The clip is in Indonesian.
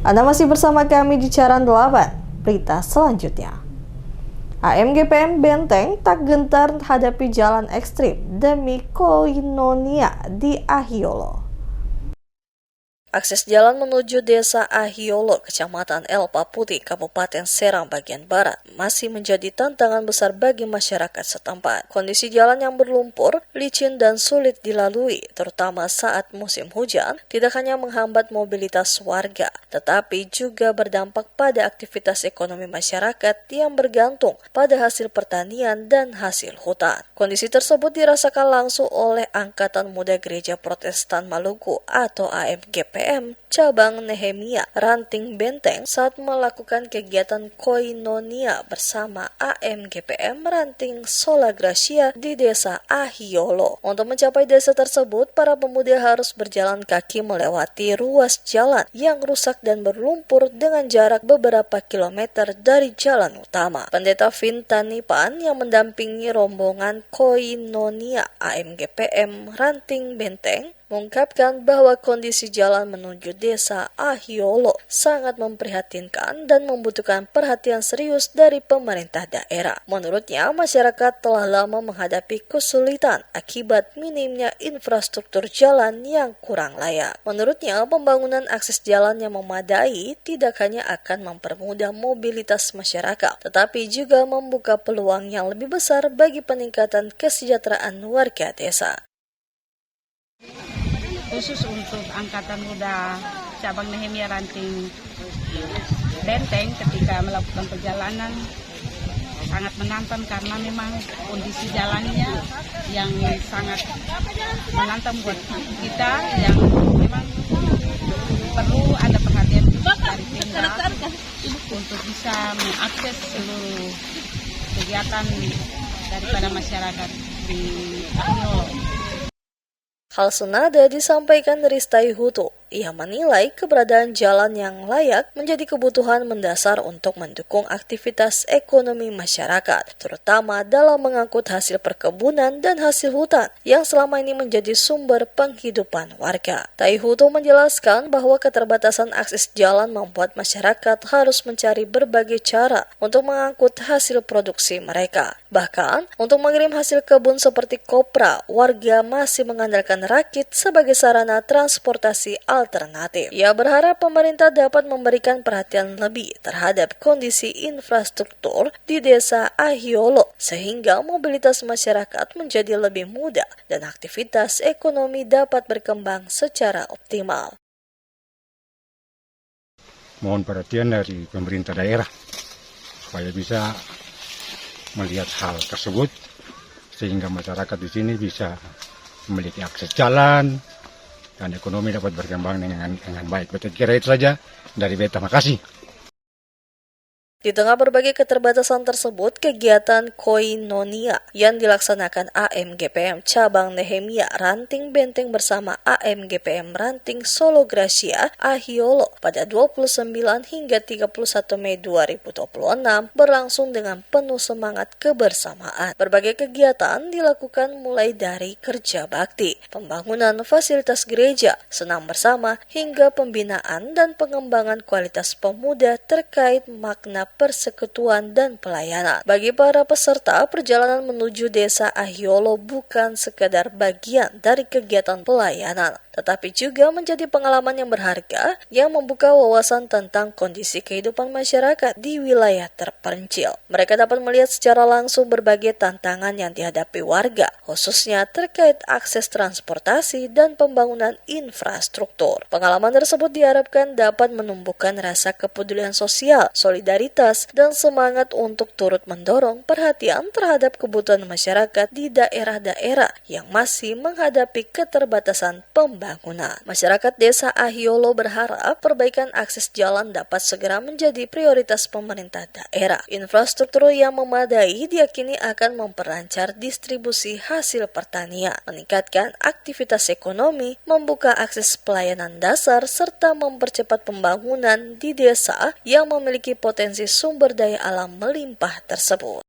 Anda masih bersama kami di Jaran 8. Berita selanjutnya. AMGPM Benteng tak gentar hadapi jalan ekstrim demi koinonia di Ahiolo. Akses jalan menuju desa Ahiolo, Kecamatan Elpa Putih, Kabupaten Serang bagian barat, masih menjadi tantangan besar bagi masyarakat setempat. Kondisi jalan yang berlumpur, licin dan sulit dilalui, terutama saat musim hujan, tidak hanya menghambat mobilitas warga, tetapi juga berdampak pada aktivitas ekonomi masyarakat yang bergantung pada hasil pertanian dan hasil hutan. Kondisi tersebut dirasakan langsung oleh Angkatan Muda Gereja Protestan Maluku atau AMGPM Cabang Nehemia Ranting Benteng saat melakukan kegiatan koinonia bersama AMGPM Ranting Sola Gracia di desa Ahiolo. Untuk mencapai desa tersebut, para pemuda harus berjalan kaki melewati ruas jalan yang rusak dan berlumpur dengan jarak beberapa kilometer dari jalan utama. Pendeta Vintanipan yang mendampingi rombongan koinonia AMGPM Ranting Benteng mengungkapkan bahwa kondisi jalan menuju desa Ahiolo sangat memprihatinkan dan membutuhkan perhatian serius dari pemerintah daerah. Menurutnya, masyarakat telah lama menghadapi kesulitan akibat minimnya infrastruktur jalan yang kurang layak. Menurutnya, pembangunan akses jalan yang memadai tidak hanya akan mempermudah mobilitas masyarakat, tetapi juga membuka peluang yang lebih besar bagi peningkatan kesejahteraan warga desa. Khusus untuk Angkatan Muda Cabang Nehemia Ranting Benteng ketika melakukan perjalanan sangat menantang karena memang kondisi jalannya yang sangat menantang buat kita, yang memang perlu ada perhatian dari Pemda untuk bisa mengakses seluruh kegiatan daripada masyarakat di Ahiolo. Hal senada disampaikan Ristai Hutu. Ia menilai keberadaan jalan yang layak menjadi kebutuhan mendasar untuk mendukung aktivitas ekonomi masyarakat, terutama dalam mengangkut hasil perkebunan dan hasil hutan yang selama ini menjadi sumber penghidupan warga. Tai Hutu menjelaskan bahwa keterbatasan akses jalan membuat masyarakat harus mencari berbagai cara untuk mengangkut hasil produksi mereka. Bahkan, untuk mengirim hasil kebun seperti kopra, warga masih mengandalkan rakit sebagai sarana transportasi alternatif. Ia berharap pemerintah dapat memberikan perhatian lebih terhadap kondisi infrastruktur di desa Ahiolo sehingga mobilitas masyarakat menjadi lebih mudah dan aktivitas ekonomi dapat berkembang secara optimal. Mohon perhatian dari pemerintah daerah supaya bisa melihat hal tersebut sehingga masyarakat di sini bisa memiliki akses jalan dan ekonomi dapat berkembang dengan baik. Beta kira itu saja dari beta. Makasih. Di tengah berbagai keterbatasan tersebut, kegiatan koinonia yang dilaksanakan AMGPM Cabang Nehemia Ranting Benteng bersama AMGPM Ranting Sola Gracia Ahiolo pada 29 hingga 31 Mei 2026 berlangsung dengan penuh semangat kebersamaan. Berbagai kegiatan dilakukan mulai dari kerja bakti, pembangunan fasilitas gereja, senam bersama, hingga pembinaan dan pengembangan kualitas pemuda terkait makna persekutuan dan pelayanan. Bagi para peserta, perjalanan menuju desa Ahiolo bukan sekadar bagian dari kegiatan pelayanan, tetapi juga menjadi pengalaman yang berharga yang membuka wawasan tentang kondisi kehidupan masyarakat di wilayah terpencil. Mereka dapat melihat secara langsung berbagai tantangan yang dihadapi warga, khususnya terkait akses transportasi dan pembangunan infrastruktur. Pengalaman tersebut diharapkan dapat menumbuhkan rasa kepedulian sosial, solidaritas, dan semangat untuk turut mendorong perhatian terhadap kebutuhan masyarakat di daerah-daerah yang masih menghadapi keterbatasan pembangunan. Masyarakat desa Ahiolo berharap perbaikan akses jalan dapat segera menjadi prioritas pemerintah daerah. Infrastruktur yang memadai diyakini akan memperlancar distribusi hasil pertanian, meningkatkan aktivitas ekonomi, membuka akses pelayanan dasar, serta mempercepat pembangunan di desa yang memiliki potensi sumber daya alam melimpah tersebut.